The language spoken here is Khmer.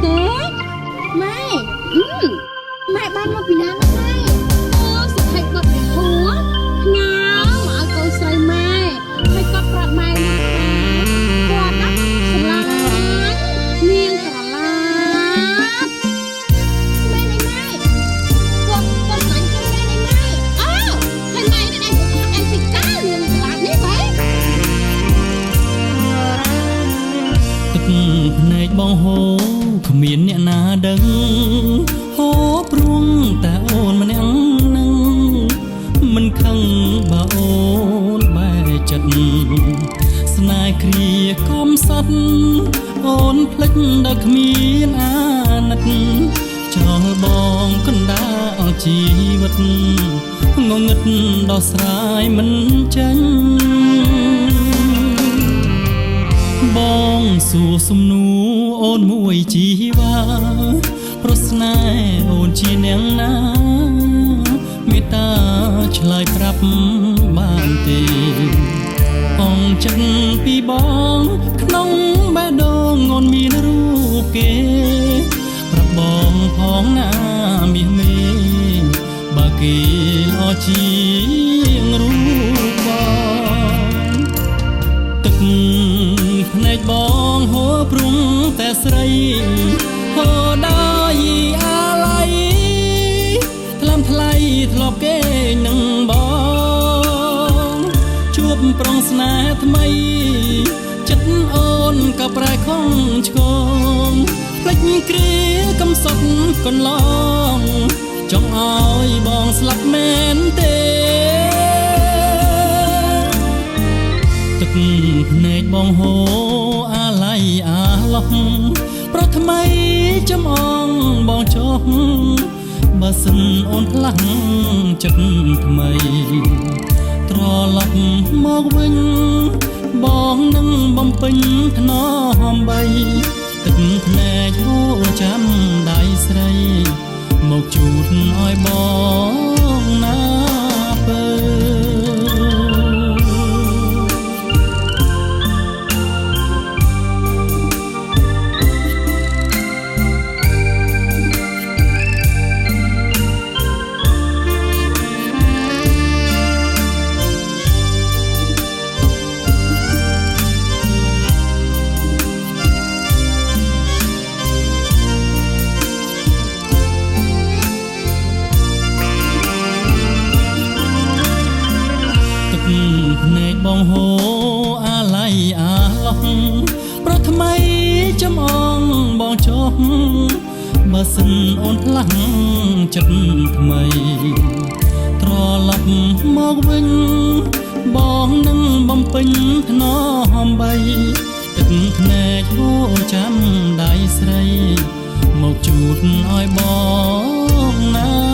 ទេម៉ែម៉ែបានមកពីណានោះម៉ែសុខឲ្យបាត់ហួរញ៉ាំឲ្យកូនស្រីម៉ែហើយគាត់ប្រាប់ម៉ែថាគាត់ណាស្រឡាញ់នាងស្រឡាញ់ម៉ែណៃម៉ែគាត់ស្រឡាញ់ខ្លួនម៉ែណៃម៉ែអូហើយម៉ែនេះឯងអេពីកានាងស្រឡាញ់នេះម៉ែទឹកភ្នែកបងហូរគ្មានអ្នកណាដឹងហូរព្រួងតែអូនម្នាក់នឹងមិនខឹងបើអូនបែកចិត្តស្នេហ៍គ្រាកំសត់អូនភ្លេចដល់គ្មានអាណិតចោលបងកណ្ដាលជីវិតងងឹតដោះស្រាយមិនចេញបងសួរសំណួរអូនមួយជីវ៉ាប្រស្នេហ៍អូនជានាងណាមេត្តាឆ្លើយប្រាប់បានទេអងចិត្តពីបងក្នុងបេះដូងអូនមានរូបគេប្រាប់បងផងណាមាសមេបើគេល្អជាងរូបបងទឹកភ្នែកបងហូរព្រុងតែស្រីហូរដោយអាឡ័យថ្លើមថ្លៃធ្លាប់គេនឹងបងជួបប្រុងស្នេហ៍ថ្មីចិត្តអូនក៏ប្រែខំឆ្កងភ្លេចគ្រាកំសត់កន្លងចង់ឲ្យបងស្លាប់មែនទេទឹកភ្នែកបងហូរអាឡ័យអាឡោះប្រថ្មីចំអងបងចុះបើសិនអូនផ្លាស់ចិត្តថ្មីត្រឡប់មកវិញបងនឹងបំពេញថ្នមបីទឹកភ្នែកហូរចាំដៃស្រីមកជូតឲ្យបងណាពើភ្នែកបងហូរអាឡ័យអាឡោះប្រថ្មីចំអងបងចុះបើសិនអូនផ្លាស់ចិត្តថ្មីត្រឡប់មកវិញបងនឹងបំពេញថ្នមបីទឹកភ្នែកហូរចាំដៃស្រីមកជូតឲ្យបងណា